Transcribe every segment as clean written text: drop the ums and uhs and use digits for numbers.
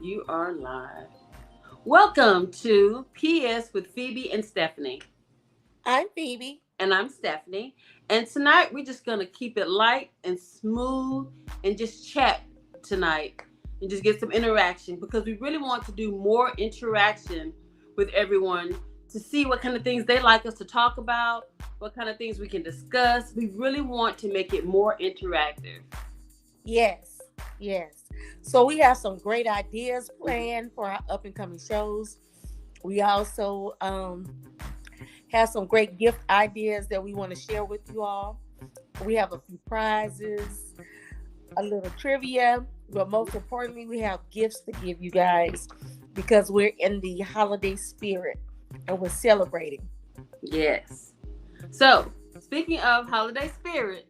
You are live. Welcome to PS with Phoebe and Stephanie. I'm Phoebe. And I'm Stephanie. And tonight we're just going to keep it light and smooth and just chat tonight and just get some interaction because we really want to do more interaction with everyone to see what kind of things they like us to talk about, what kind of things we can discuss. We really want to make it more interactive. Yes. So we have some great ideas planned for our up and coming shows. We also have some great gift ideas that we want to share with you all. We have a few prizes, a little trivia, but most importantly, we have gifts to give you guys because we're in the holiday spirit and we're celebrating. Yes. So, speaking of holiday spirit,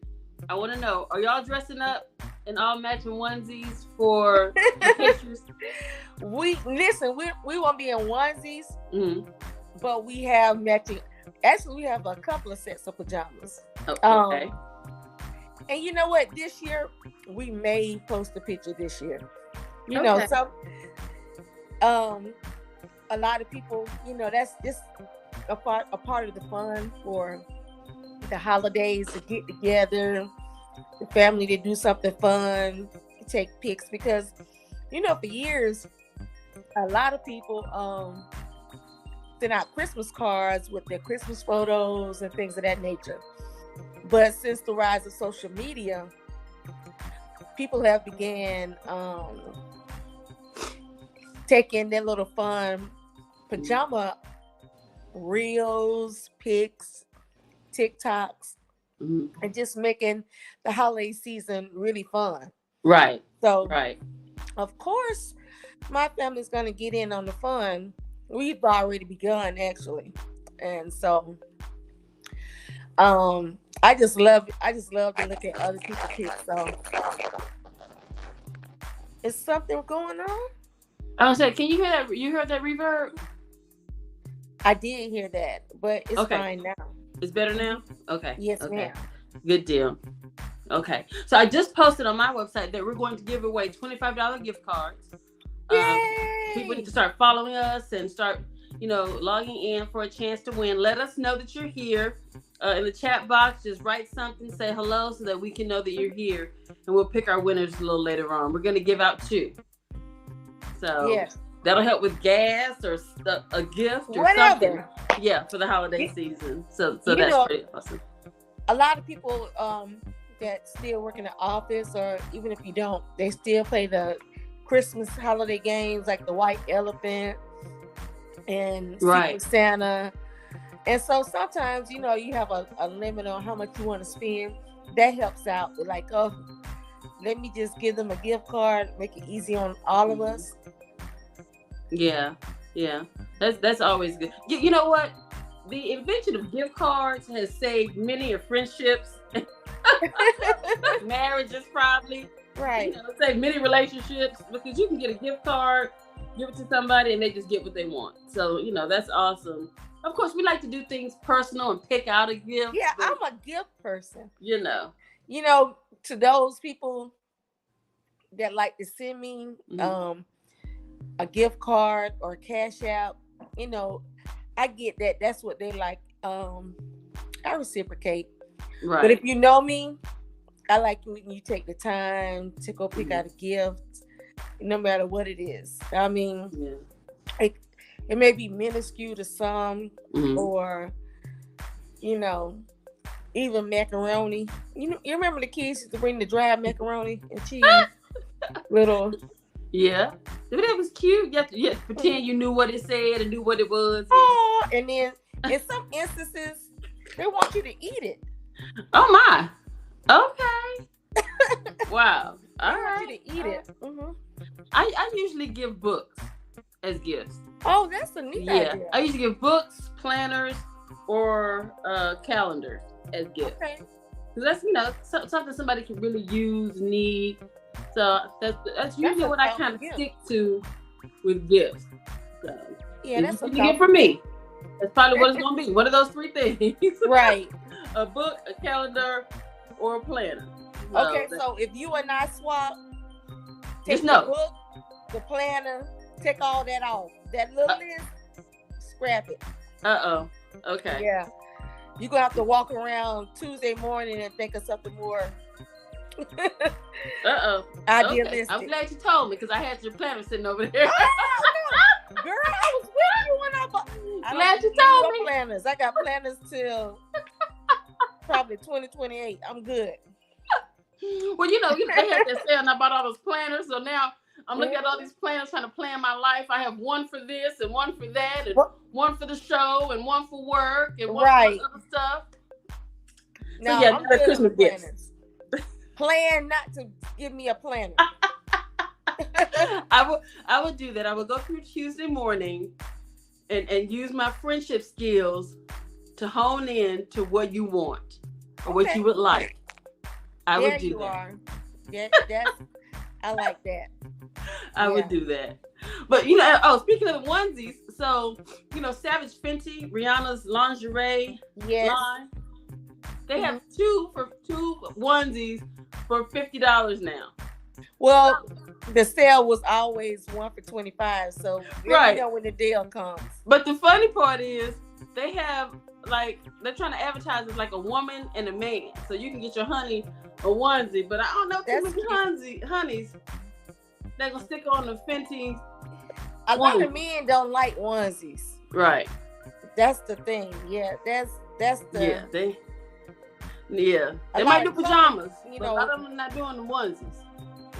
I want to know, are y'all dressing up in all matching onesies for the pictures? We won't be in onesies, Mm-hmm. but we have matching. Actually, we have a couple of sets of pajamas. Oh, okay. And you know what? This year, we may post a picture this year. Okay. So a lot of people, that's just a part of the fun for the holidays to get together, the family to do something fun, to take pics because, for years, a lot of people send out Christmas cards with their Christmas photos and things of that nature. But since the rise of social media, people have began taking their little fun pajama reels, pics, TikToks, and just making the holiday season really fun. Right. So, right. Of course, my family's going to get in on the fun. We've already begun, actually. And so, I just love to look at other people's pics. So, is something going on? I was saying, can you hear that? You heard that reverb? I did hear that, but it's okay. Fine now. It's better now? Okay. Yes, okay. ma'am. Good deal. Okay. So I just posted on my website that we're going to give away $25 gift cards. Yay! People need to start following us and start, logging in for a chance to win. Let us know that you're here. In the chat box, just write something, say hello so that we can know that you're here. And we'll pick our winners a little later on. We're going to give out 2. So yes. That'll help with gas or a gift or whatever. Something. Yeah, for the holiday season. So that's pretty awesome. A lot of people that still work in the office, or even if you don't, they still play the Christmas holiday games like the White Elephant and Secret Santa. And so sometimes, you have a limit on how much you want to spend. That helps out. Like, let me just give them a gift card, make it easy on all of us. Yeah. That's always good. You know what? The invention of gift cards has saved many of friendships, marriages probably. Right. Saved many relationships because you can get a gift card, give it to somebody, and they just get what they want. So, that's awesome. Of course, we like to do things personal and pick out a gift. Yeah, I'm a gift person. To those people that like to send me a gift card or cash out, I get that. That's what they like. I reciprocate. Right. But if you know me, I like when you take the time to go pick out a gift, no matter what it is. I mean, it may be minuscule to some, or, even macaroni. You remember the kids used to bring the dry macaroni and cheese? Little. Yeah. It was cute. You have to pretend you knew what it said and knew what it was. Oh, and then in some instances, they want you to eat it. Oh, my. Okay. Wow. All right. Want you to eat it. Mm-hmm. I usually give books as gifts. Oh, that's a neat idea. I usually give books, planners, or calendars as gifts. Okay. Because that's something somebody can really use, need. So that's usually what I kind of stick to with gifts. So that's a gift for me. That's probably what it's going to be. One of those 3 things. Right. A book, a calendar, or a planner. Okay, so if you and I swap, take the book the planner, take all that off. That little list, scrap it. Okay. Yeah. You're going to have to walk around Tuesday morning and think of something more idealistic. Okay. I'm glad you told me because I had your planner sitting over there. Girl, I was with you when I'm glad you told me. Planners. I got planners till probably 2028. I'm good. Well, they had that sale and I bought all those planners. So now I'm looking at all these planners trying to plan my life. I have one for this and one for that and one for the show and one for work and one for other stuff. No, so yeah, that's Christmas gifts. Plan not to give me a planner. I would do that. I would go through Tuesday morning and use my friendship skills to hone in to what you want or what you would like. I would do that. Yeah, I like that. I would do that. But speaking of onesies, so Savage Fenty, Rihanna's lingerie line, they have two onesies for $50 now. Well, the sale was always one for $25, so you know when the deal comes. But the funny part is they have they're trying to advertise as like a woman and a man, so you can get your honey a onesie. But I don't know too many honeys they're gonna stick on the Fenty. A lot of men don't like onesies. Right. That's the thing. Yeah, that's the. Yeah, they might do pajamas, but a lot of them not doing the onesies.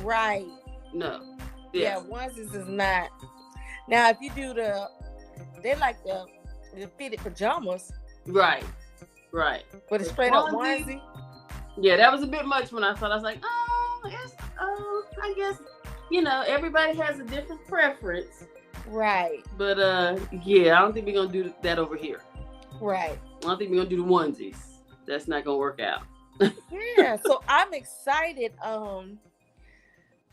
Right. No. Yeah, onesies is not. Now, if you do they like the fitted pajamas. Right. But a straight up onesie. Yeah, that was a bit much when I thought. I was like, I guess, everybody has a different preference. Right. But, I don't think we're going to do that over here. Right. I don't think we're going to do the onesies. That's not going to work out. Yeah, so I'm excited.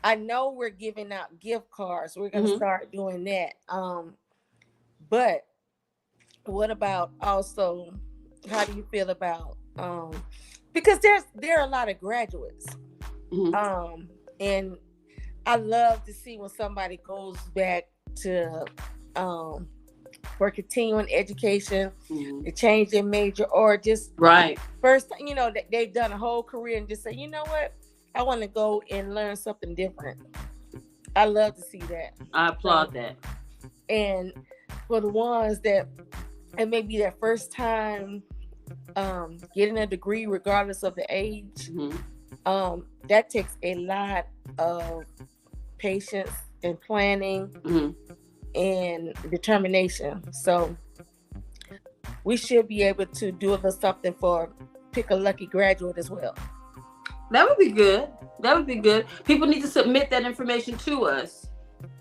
I know we're giving out gift cards. We're going to start doing that. But what about also, how do you feel about, because there are a lot of graduates. And I love to see when somebody goes back to for continuing education, to change their major, or just first, they've done a whole career and just say, you know what, I want to go and learn something different. I love to see that. I applaud that. And for the ones that it may be their first time getting a degree, regardless of the age, that takes a lot of patience and planning and determination. So we should be able to do a little something for Pick a Lucky Graduate as well. That would be good. People need to submit that information to us.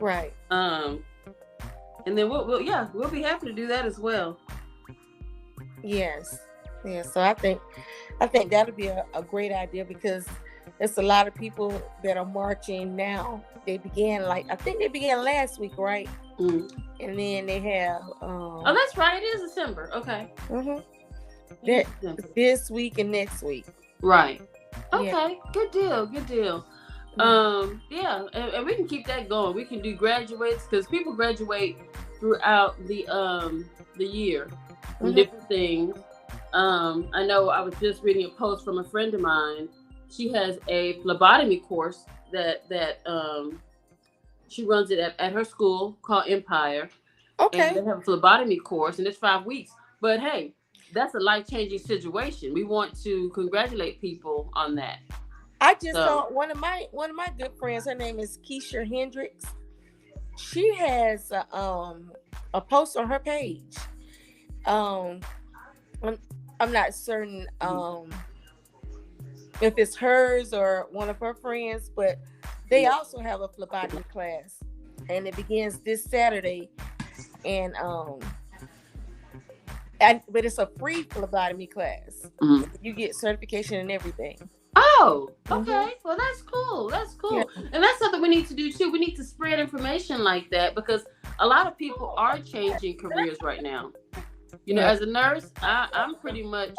Right. And then we'll be happy to do that as well. Yes. Yeah. So I think that'll be a great idea, because there's a lot of people that are marching now. They began last week, right? And then they have. Oh, that's right. It is December. Okay. This week and next week. Right. Okay. Yeah. Good deal. And we can keep that going. We can do graduates, because people graduate throughout the year from different things. I know I was just reading a post from a friend of mine. She has a phlebotomy course that she runs it at her school called Empire. Okay. And they have a phlebotomy course, and it's 5 weeks. But hey, that's a life-changing situation. We want to congratulate people on that. I just saw one of my good friends. Her name is Keisha Hendricks. She has a post on her page. I'm not certain if it's hers or one of her friends, but they also have a phlebotomy class, and it begins this Saturday. And but it's a free phlebotomy class. You get certification and everything. Oh, okay. Well, that's cool. Yeah. And that's something we need to do too. We need to spread information like that, because a lot of people are changing careers right now. As a nurse, I'm pretty much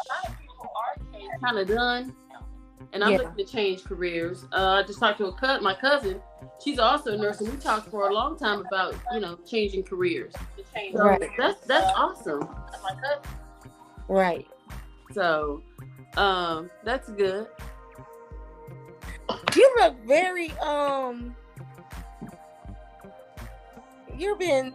kind of done. and I'm looking to change careers. I just talked to my cousin. She's also a nurse, and we talked for a long time about changing careers. So Right. that's awesome. Right. So that's good. You look very you've been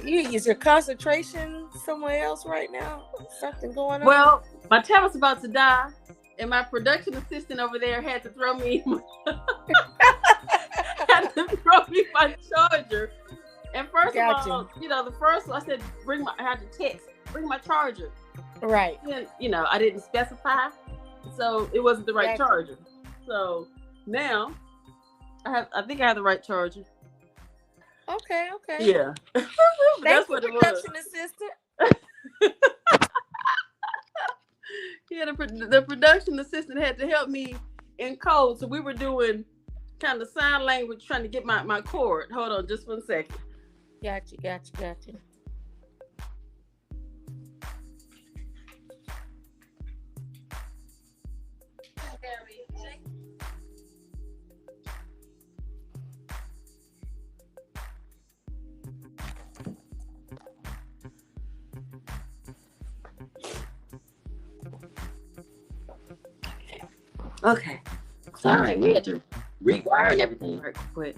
is your concentration somewhere else right now? Something going on? Well, my tablet's about to die, and my production assistant over there had to throw me my charger. And first of all, the first I said I had to text, bring my charger. Right. And I didn't specify, so it wasn't the right charger. So now I think I have the right charger. Okay. Yeah. That's what it was. Production assistant. Yeah, the production assistant had to help me in code, so we were doing kind of sign language, trying to get my cord. Hold on, just 1 second. Gotcha. Okay. Sorry, we had to rewire and everything right quick.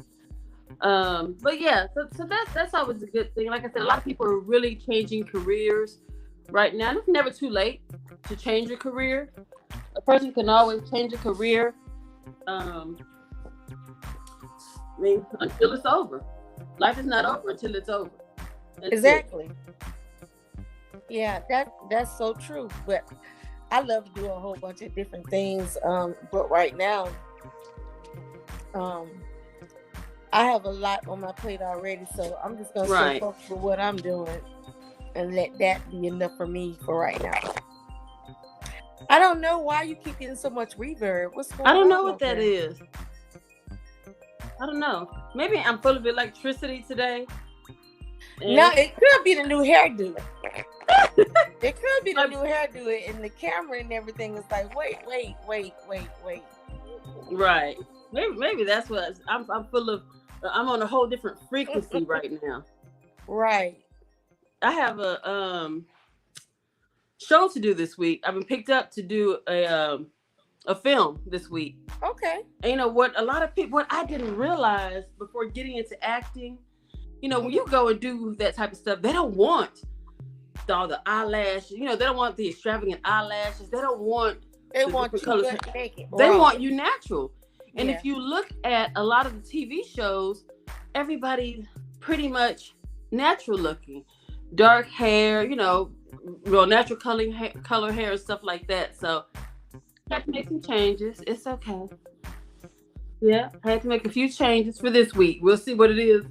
But yeah, so that's always a good thing. Like I said, a lot of people are really changing careers right now. It's never too late to change your career. A person can always change a career. Until it's over. Life is not over until it's over. That's exactly. It. Yeah, that's so true. But I love to do a whole bunch of different things. But right now, I have a lot on my plate already, so I'm just gonna stay focused with what I'm doing and let that be enough for me for right now. I don't know why you keep getting so much reverb. What's going on? I don't know what that is. I don't know. Maybe I'm full of electricity today. No, it could be the new hairdo. It could be the new hairdo, and the camera and everything is like, wait. Right. Maybe that's what I'm full of. I'm on a whole different frequency right now. Right. I have a show to do this week. I've been picked up to do a film this week. Okay. And you know what? A lot of people, what I didn't realize before getting into acting, when you go and do that type of stuff, they don't want all the eyelashes. They don't want the extravagant eyelashes. They don't want. They want you to make it. They want you natural. And if you look at a lot of the TV shows, everybody pretty much natural looking, dark hair, real natural color hair and stuff like that. So I had to make some changes. It's okay. Yeah, I had to make a few changes for this week. We'll see what it is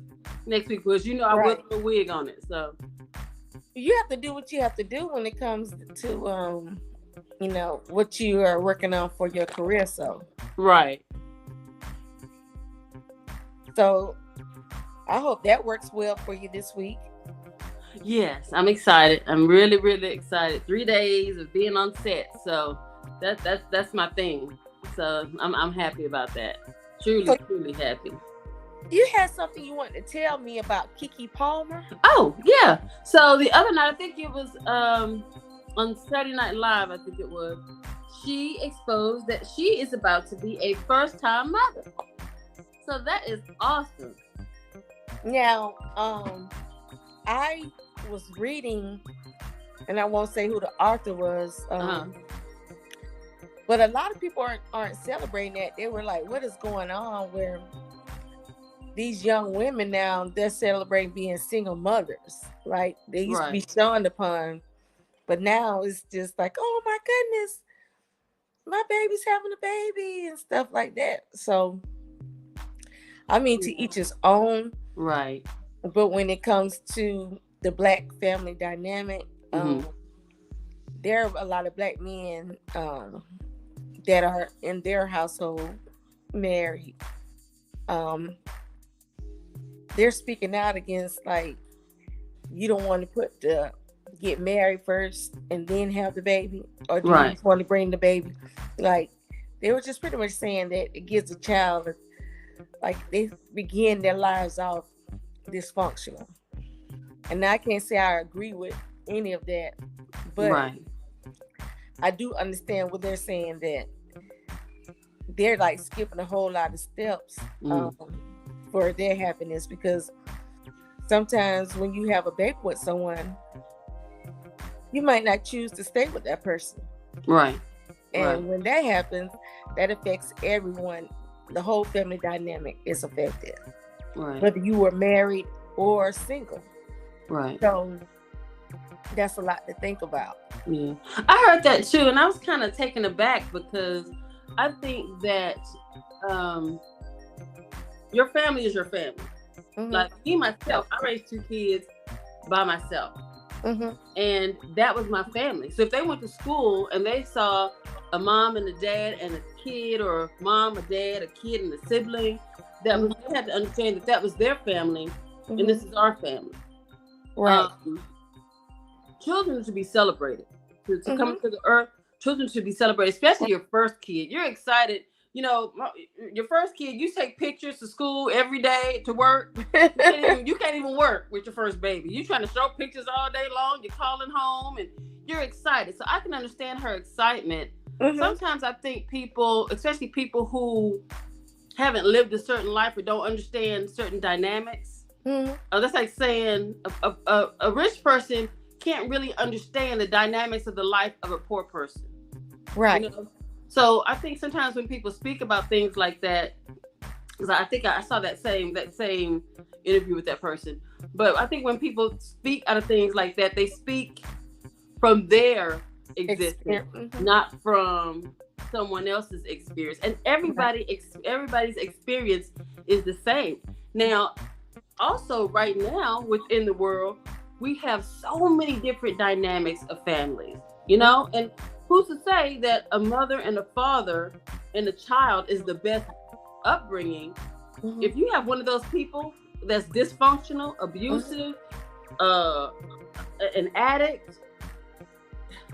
next week, because I will put a wig on it. So you have to do what you have to do when it comes to what you are working on for your career. So right. So I hope that works well for you this week. Yes, I'm excited. I'm really, really excited. 3 days of being on set. So that's my thing. So I'm happy about that. Truly happy. You had something you wanted to tell me about Keke Palmer? Oh, yeah. So the other night, I think it was on Saturday Night Live, I think it was, she exposed that she is about to be a first-time mother. So that is awesome. Now, I was reading, and I won't say who the author was, but a lot of people aren't celebrating that. They were like, what is going on where these young women now, they're celebrating being single mothers. Like, they used to be shunned upon, but now it's just like, oh my goodness, my baby's having a baby and stuff like that. So, I mean, to each his own. Right. But when it comes to the Black family dynamic, there are a lot of Black men that are in their household married. They're speaking out against, like, you don't want to put the get married first and then have the baby, or do you Right. just want to bring the baby? Like, they were just pretty much saying that it gives a child, like, they begin their lives off dysfunctional. And I can't say I agree with any of that, but Right. I do understand what they're saying, that they're like skipping a whole lot of steps Mm. for their happiness, because sometimes when you have a baby with someone, you might not choose to stay with that person. Right. And Right. when that happens, that affects everyone. The whole family dynamic is affected, Right. whether you were married or single. Right. So that's a lot to think about. Yeah. I heard that too, and I was kind of taken aback because I think that your family is your family. Mhm. Like me myself, I raised 2 kids by myself. Mhm. And that was my family. So if they went to school and they saw a mom and a dad and a kid, or mom, a dad, a kid, and a sibling, that was, they had to understand that that was their family, and Mhm. this is our family. Right. Children should be celebrated. To come Mhm. into the earth, children should be celebrated, especially your first kid. You're excited. You know, your first kid, you take pictures to school every day, to work. You can't even work with your first baby. You're trying to show pictures all day long. You're calling home and you're excited. So I can understand her excitement. Mhm. Sometimes I think people, especially people who haven't lived a certain life or don't understand certain dynamics, Mhm. that's like saying a rich person can't really understand the dynamics of the life of a poor person. Right. You know? So I think sometimes when people speak about things like that, because I think I saw that same interview with that person. But I think when people speak out of things like that, they speak from their existence, Mhm. not from someone else's experience. And everybody's experience is the same. Now, also right now within the world, we have so many different dynamics of families, you know, and who's to say that a mother and a father and a child is the best upbringing? Mhm. If you have one of those people that's dysfunctional, abusive, an addict,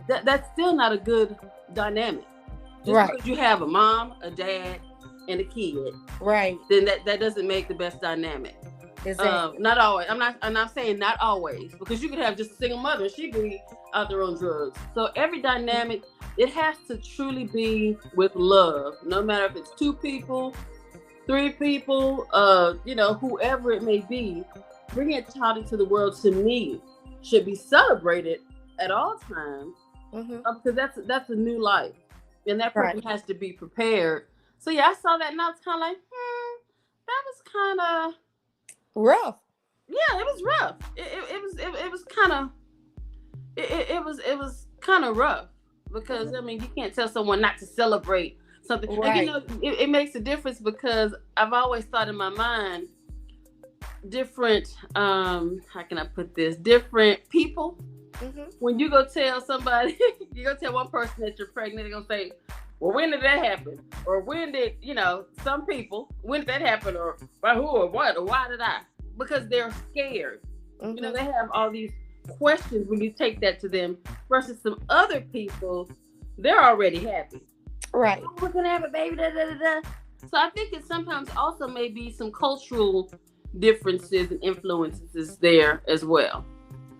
that's still not a good dynamic. Just Right. because you have a mom, a dad, and a kid, Right. then that doesn't make the best dynamic. Exactly. Not always. I'm not saying not always, because you could have just a single mother and she be out there on drugs. So every dynamic, it has to truly be with love, no matter if it's 2 people, 3 people, you know, whoever it may be. Bringing a child into the world, to me, should be celebrated at all times, Mhm. because that's a new life, and that person Right. has to be prepared. So yeah, I saw that and I was kind of like, that was kind of, Rough. yeah, it was rough. It was kind of, it was kind of rough, because I mean, you can't tell someone not to celebrate something. And you Right. know, it makes a difference, because I've always thought in my mind, different, how can I put this, different people. Mhm. When you go tell somebody, you go tell one person that you're pregnant, they're gonna say, well, when did that happen? Or when did, you know, some people, when did that happen? Or by who, or what, or why did I? Because they're scared. Mhm. You know, they have all these questions when you take that to them, versus some other people, they're already happy. Right. Oh, we're gonna have a baby, da da da da. So I think it sometimes also may be some cultural differences and influences there as well.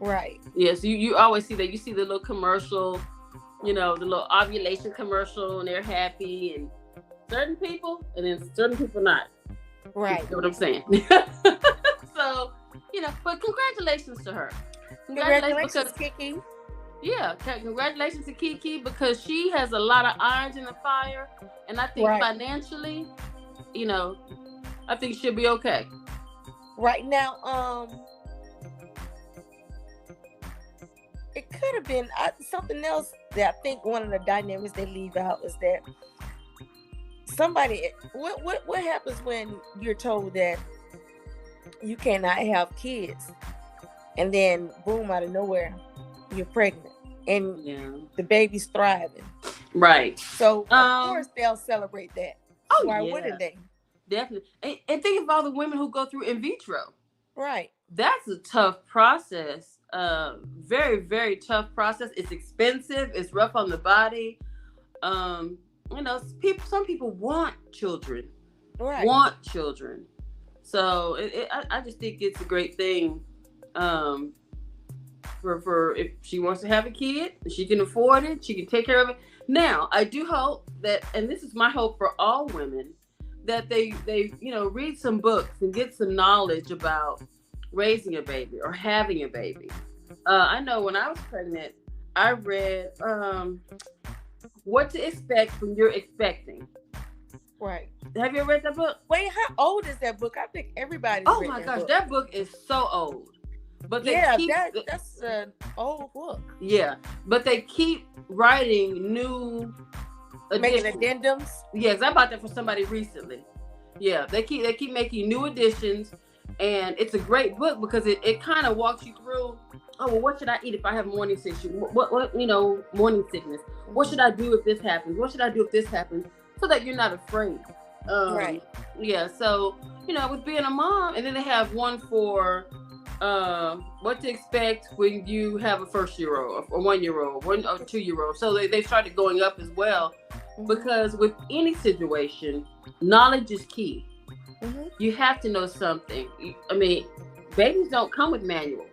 Right. Yes, you always see that. You see the little commercial, you know, the little ovulation commercial, and they're happy, and certain people, and then certain people not. Right. You know what I'm saying? So, you know, but congratulations to her. Congratulations, Because, Kiki. yeah, congratulations to Kiki, because she has a lot of irons in the fire, and I think Right. financially, you know, I think she'll be okay. Right now, it could have been something else that I think one of the dynamics they leave out is that somebody. What happens when you're told that you cannot have kids, and then boom, out of nowhere, you're pregnant and Yeah. the baby's thriving. Right. So of course they'll celebrate that. Oh, Why yeah. wouldn't they? Definitely. And think of all the women who go through in vitro. Right. That's a tough process. very, very tough process. It's expensive. It's rough on the body. Some people want children. Right. Want children. So I just think it's a great thing. For if she wants to have a kid, she can afford it. She can take care of it. Now, I do hope that, and this is my hope for all women, that they read some books and get some knowledge about raising a baby or having a baby. I know when I was pregnant, I read What to Expect When You're Expecting. Right. Have you ever read that book? Wait, how old is that book? I think everybody's Oh read my that gosh, book. that book is so old. But that's an old book. Yeah, but they keep writing new Making additions. addendums. Yes, I bought that for somebody recently. Yeah, they keep making new additions, and it's a great book because it kind of walks you through. Oh, well, what should I eat if I have morning sickness? Morning sickness. What should I do if this happens? What should I do if this happens? So that you're not afraid. Right. Yeah. So with being a mom, and then they have one for what to expect when you have a 1-year-old or 1-year-old, 1 or 2-year-old. So they started going up as well, because with any situation, knowledge is key. Mm-hmm. You have to know something. I mean, babies don't come with manuals.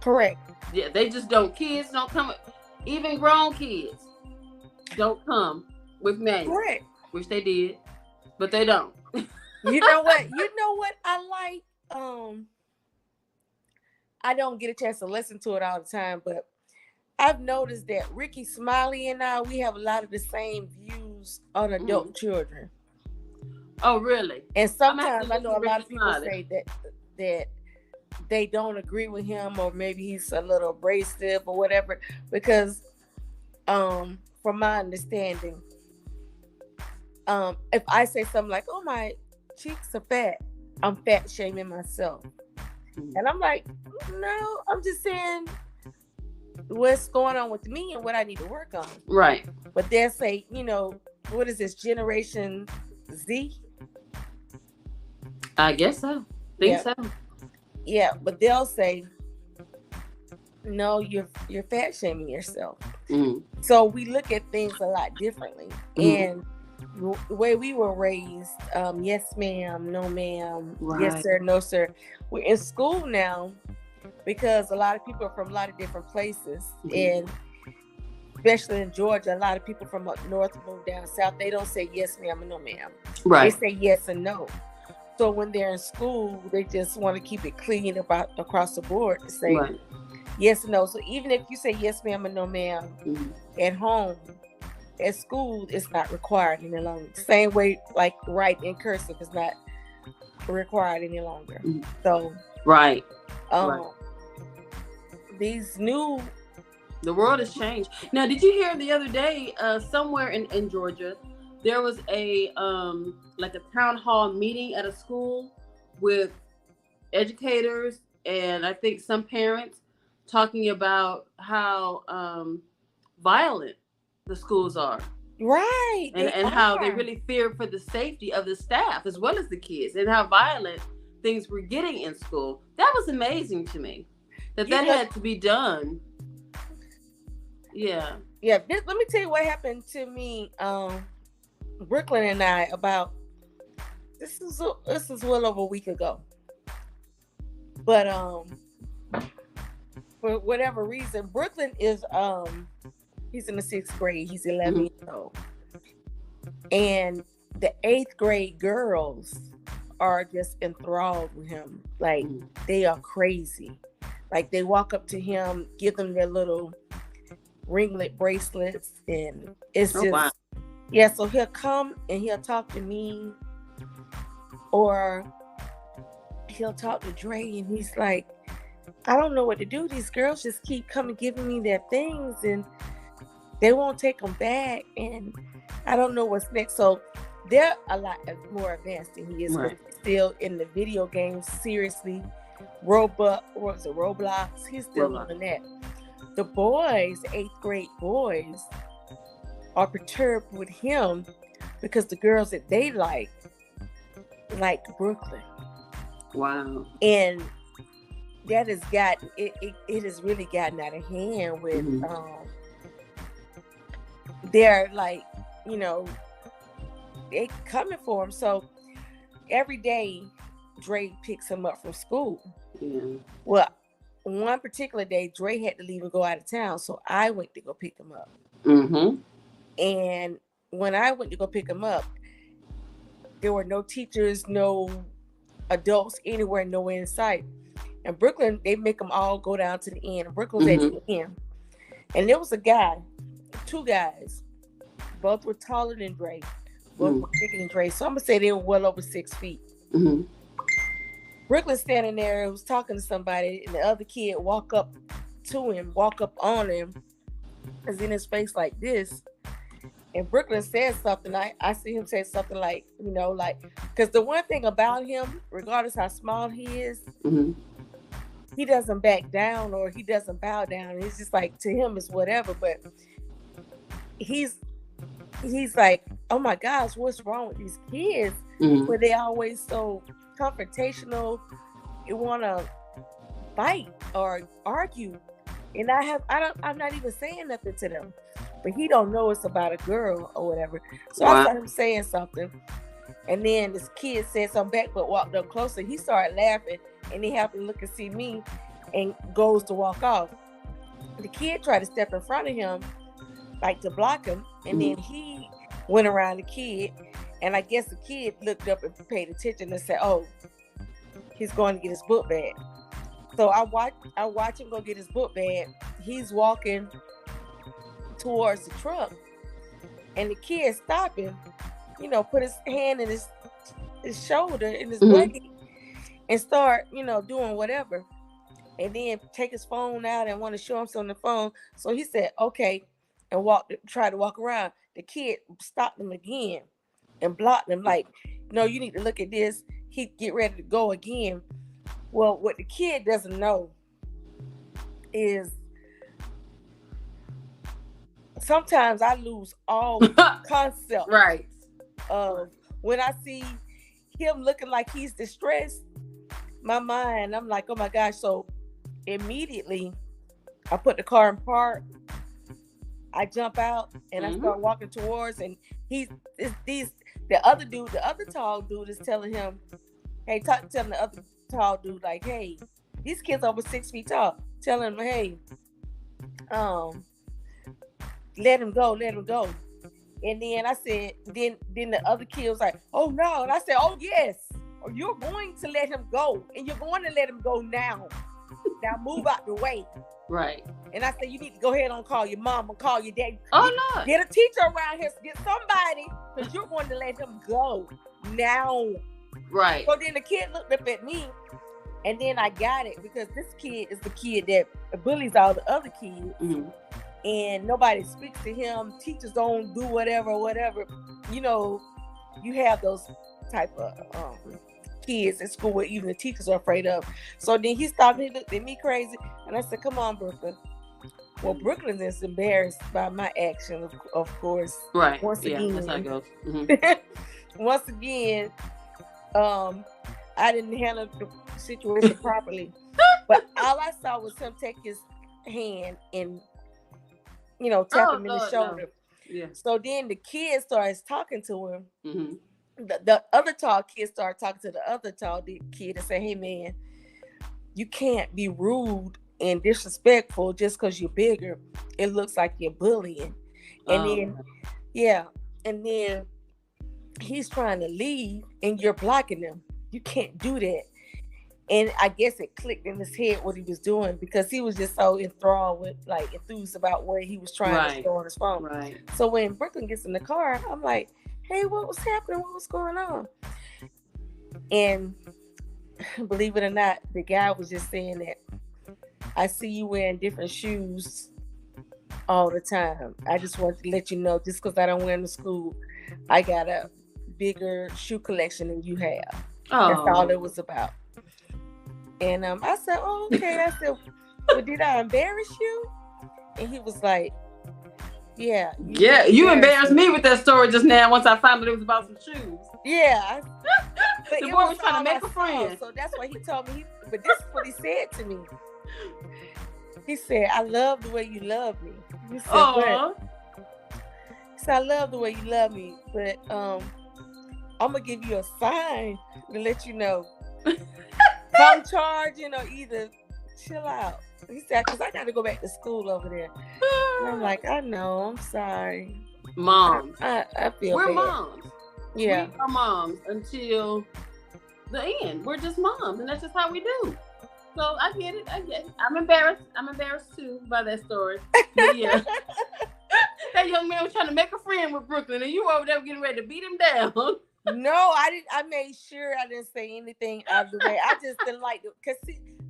Correct. Yeah, they just don't. Kids don't come with, even grown kids don't come with manuals. Correct. Which they did, but they don't. You know what I like? I don't get a chance to listen to it all the time, but I've noticed that Ricky Smiley and I, we have a lot of the same views on adult children. Oh, really? And sometimes I know a lot of people say that they don't agree with him, or maybe he's a little abrasive or whatever, because from my understanding, if I say something like, oh, my cheeks are fat, I'm fat shaming myself. And I'm like, no, I'm just saying what's going on with me and what I need to work on. Right. But they'll say, what is this, Generation Z? I guess so. Think so. Yeah, but they'll say, no, you're fat shaming yourself. Mm. So we look at things a lot differently. And the way we were raised, yes ma'am, no ma'am, yes sir, no sir. We're in school now because a lot of people are from a lot of different places, and especially in Georgia, a lot of people from up north move down south. They don't say yes ma'am and no ma'am. Right. They say yes and no. So when they're in school, they just want to keep it clean across the board to say yes and no. So even if you say yes ma'am and no ma'am at home, at school, it's not required any longer. Same way, like write in cursive is not required any longer. So these new, the world has changed. Now, did you hear the other day? Somewhere in Georgia, there was a like a town hall meeting at a school with educators and I think some parents talking about how violent the schools are. Right. And how they really fear for the safety of the staff as well as the kids, and how violent things were getting in school. That was amazing to me. That had to be done. Yeah. Yeah. Let me tell you what happened to me, Brooklyn and I, about this is well over a week ago. But for whatever reason, Brooklyn is he's in the 6th grade. He's 11 years old. And the 8th grade girls are just enthralled with him. Like, they are crazy. Like, they walk up to him, give them their little ringlet bracelets, and it's just, so he'll come and he'll talk to me, or he'll talk to Dre, and he's like, I don't know what to do. These girls just keep coming, giving me their things, and they won't take them back, and I don't know what's next. So they're a lot more advanced than he is. Right. Still in the video games, seriously. Roblox? He's still doing that. The boys, 8th grade boys, are perturbed with him because the girls that they like Brooklyn. Wow. And that has gotten it has really gotten out of hand with they're like, you know, they coming for him. So every day Dre picks him up from school. Yeah. Well, one particular day Dre had to leave and go out of town, so I went to go pick him up. And when I went to go pick him up, there were no teachers, no adults anywhere, nowhere in sight. And Brooklyn, they make them all go down to the end. Brooklyn's at the end. And there was a guy, two guys, both were taller than Dre, both were bigger than Dre. So I'm going to say they were well over 6 feet. Brooklyn standing there, was talking to somebody, and the other kid walk up on him, is in his face like this. And Brooklyn said something. I see him say something like, you know, like, because the one thing about him, regardless how small he is, he doesn't back down or he doesn't bow down. It's just like, to him, it's whatever. But he's like, oh my gosh, what's wrong with these kids? But they always so confrontational. You want to fight or argue. And I'm not even saying nothing to them. But he don't know it's about a girl or whatever. So I saw him saying something. And then this kid said something back, but walked up closer. He started laughing, and he happened to look and see me and goes to walk off. The kid tried to step in front of him, like to block him. And then he went around the kid. And I guess the kid looked up and paid attention and said, oh, he's going to get his book bag. So I watch him go get his book bag. He's walking towards the truck, and the kid stopped him, you know, put his hand in his shoulder, in his leg, and start, you know, doing whatever, and then take his phone out and want to show him something on the phone. So he said, okay, and tried to walk around. The kid stopped him again and blocked him, like, no, you need to look at this. He'd get ready to go again. Well, what the kid doesn't know is sometimes I lose all concept of when I see him looking like he's distressed. My mind, I'm like, oh my gosh. So immediately I put the car in park. I jump out and I start walking towards, and the other tall dude is telling him, hey, telling the other tall dude, like, hey, these kids over 6 feet tall, telling him, hey, let him go. And then I said, then the other kid was like, oh no. And I said, oh yes, you're going to let him go, and you're going to let him go now. Now move out the way. Right. And I said, you need to go ahead and call your mom and call your dad. Oh no. Get a teacher around here, get somebody, because you're going to let him go now. Right. So then the kid looked up at me, and then I got it, because this kid is the kid that bullies all the other kids. And nobody speaks to him. Teachers don't do whatever. You know, you have those type of kids at school where even the teachers are afraid of. So then he stopped and he looked at me crazy. And I said, come on, Brooklyn. Well, Brooklyn is embarrassed by my action, of course. Right. Once again, that's how it goes. Once again, I didn't handle the situation properly. But all I saw was him take his hand and, you know, tap him in the shoulder. No. Yeah. So then the kid starts talking to him. The other tall kid started talking to the other tall kid and say, hey man, you can't be rude and disrespectful just because you're bigger. It looks like you're bullying. And then he's trying to leave and you're blocking him. You can't do that. And I guess it clicked in his head what he was doing, because he was just so enthralled with, like, enthused about what he was trying to show on his phone. Right. So when Brooklyn gets in the car, I'm like, hey, what was happening? What was going on? And believe it or not, the guy was just saying that, I see you wearing different shoes all the time. I just wanted to let you know, just because I don't wear them to school, I got a bigger shoe collection than you have. Oh. That's all it was about. And I said, oh, okay. I said, well, did I embarrass you? And he was like, yeah. You embarrassed me with that story just now once I found out it was about some shoes. Yeah. The it boy was trying to all make I a saw, friend. so that's why he told me. But this is what he said to me. He said, "I love the way you love me." He said, Oh, he said, "I love the way you love me, but I'm gonna give you a sign to let you know. Come charging or either chill out." He said, "Cause I got to go back to school over there." And I'm like, "I know. I'm sorry. moms. I feel We're bad." moms. Yeah. We are moms until the end. We're just moms, and that's just how we do. So I get it. I'm embarrassed. I'm embarrassed too by that story. But yeah, that young man was trying to make a friend with Brooklyn, and you over there getting ready to beat him down. No, I didn't. I made sure I didn't say anything out of the way. I just didn't like it because,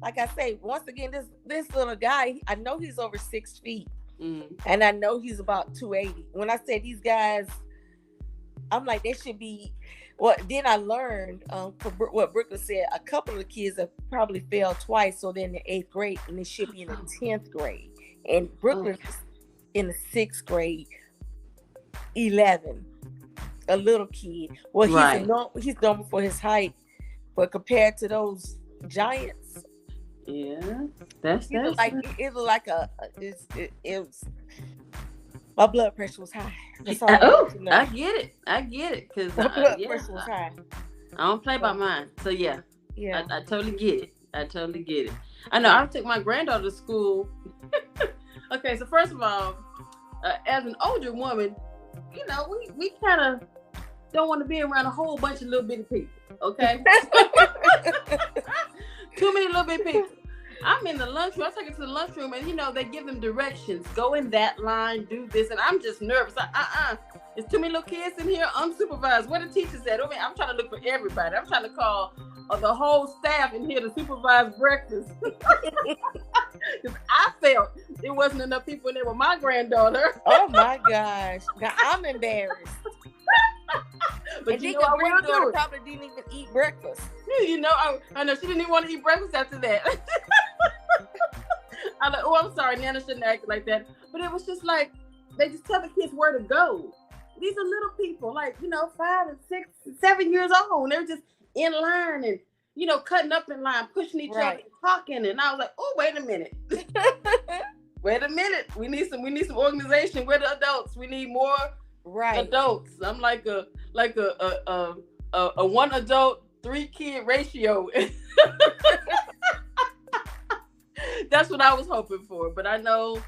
like I say, once again, this little guy, I know he's over 6 feet, and I know he's about 280. When I say these guys, I'm like, they should be. Well, then I learned what Brooklyn said. A couple of the kids have probably failed twice, so they're in the 8th grade, and they should be in the 10th grade. And Brooklyn's in the 6th grade, 11. A little kid. Well, he's normal for his height, but compared to those giants, yeah, that's it looked like it was. My blood pressure was high. That's all I get it, because my blood pressure was high. I don't play by mine, so yeah, yeah, I totally get it. I know. I took my granddaughter to school. Okay, so first of all, as an older woman, you know, we kind of don't want to be around a whole bunch of little bitty people, okay? Too many little bitty people. I'm in the lunchroom. I take it to the lunchroom, and you know they give them directions. Go in that line, do this, and I'm just nervous. It's too many little kids in here, unsupervised. Where the teachers at? I mean, I'm trying to look for everybody. I'm trying to call the whole staff in here to supervise breakfast. Because I felt it wasn't enough people in there with my granddaughter. Oh my gosh! Now I'm embarrassed. But and you then know, your granddaughter probably didn't even eat breakfast. You know, I know she didn't even want to eat breakfast after that. I'm like, oh, I'm sorry, Nana shouldn't act like that. But it was just like, they just tell the kids where to go. These are little people, like, you know, 5 and 6 and 7 years old. And they're just in line and, you know, cutting up in line, pushing each other, talking. And I was like, oh, wait a minute. Wait a minute. We need some organization. We're the adults. We need more adults. I'm like a 1 adult, 3 kid ratio. That's what I was hoping for. But I know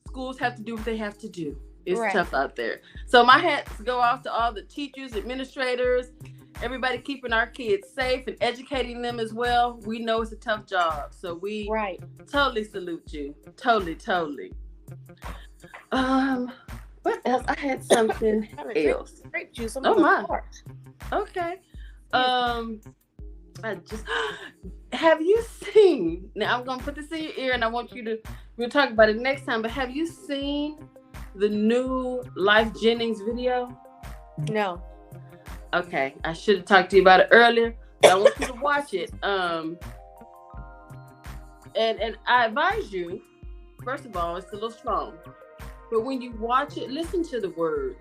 schools have to do what they have to do. It's tough out there. So my hats go off to all the teachers, administrators, everybody keeping our kids safe and educating them as well. We know it's a tough job. So we totally salute you. Totally. What else? I had something else. Grape juice. Oh my. Okay. I just have you seen? Now I'm gonna put this in your ear, and I want you to. We'll talk about it next time. But have you seen the new Life Jennings video? No. Okay, I should have talked to you about it earlier, but I want you to watch it. And I advise you. First of all, it's a little strong, but when you watch it, listen to the words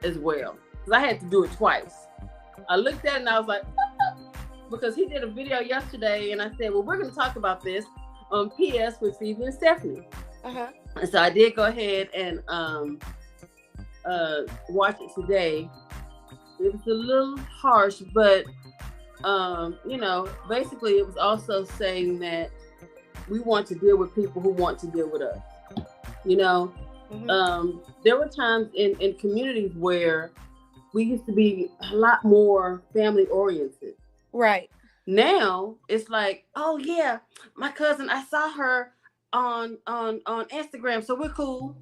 as well. Because I had to do it twice. I looked at it and I was like, because he did a video yesterday, and I said, well, we're going to talk about this on PS with Phoebe and Stephanie. And so I did go ahead and watch it today. It was a little harsh, but you know, basically it was also saying that we want to deal with people who want to deal with us. You know, there were times in communities where we used to be a lot more family oriented. Right. Now it's like, oh yeah, my cousin, I saw her on Instagram, so we're cool.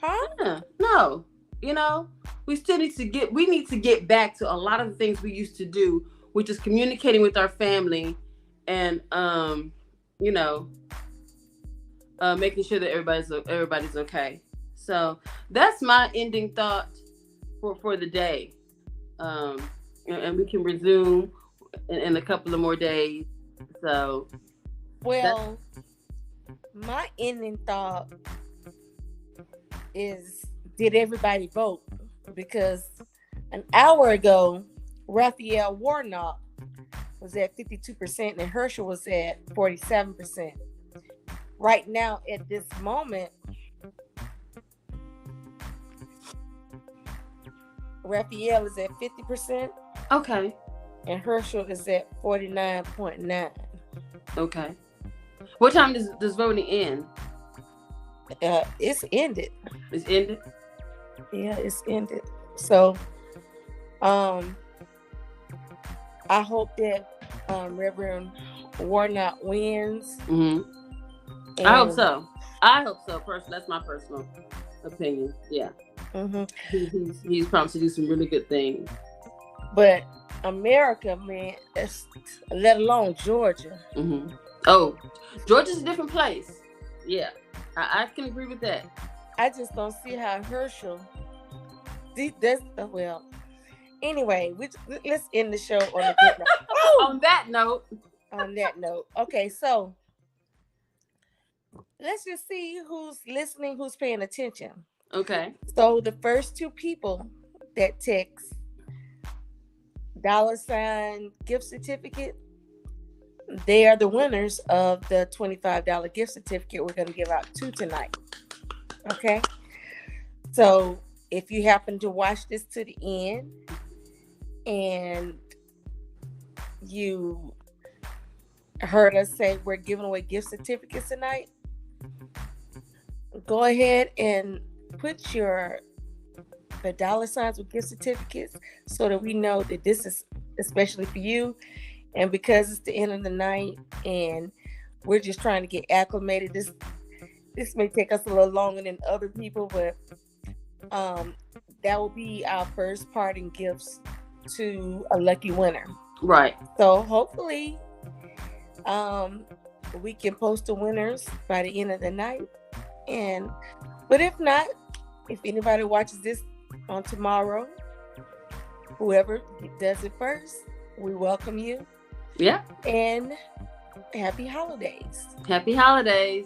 Huh? No, you know, we need to get back to a lot of the things we used to do, which is communicating with our family and you know, making sure that everybody's okay. So that's my ending thought for the day. And we can resume in a couple of more days. So, well, my ending thought is, did everybody vote? Because an hour ago, Raphael Warnock was at 52%, and Herschel was at 47%. Right now, at this moment, Raphael is at 50%, Okay. and Herschel is at 49.9. Okay. What time does voting end? It's ended. It's ended? Yeah, it's ended. So, I hope that Reverend Warnock wins. Mm-hmm. I hope so. Personally, that's my personal opinion. Yeah. Mm-hmm. He's promised to do some really good things. But America, man, let alone Georgia. Mm-hmm. Oh, Georgia's a different place. Yeah, I can agree with that. I just don't see how Herschel. Well, anyway, let's end the show on a good note. On that note. On that note, okay, so let's just see who's listening, who's paying attention. Okay. So the first two people that text $ gift certificate, they are the winners of the $25 gift certificate we're going to give out to tonight. Okay. So if you happen to watch this to the end and you heard us say we're giving away gift certificates tonight, go ahead and put the $ with gift certificates so that we know that this is especially for you. And because it's the end of the night and we're just trying to get acclimated, this may take us a little longer than other people, but that will be our first parting gifts to a lucky winner. Right. So hopefully we can post the winners by the end of the night. But if not, if anybody watches this on tomorrow, whoever does it first, we welcome you. Yeah. And happy holidays. Happy holidays.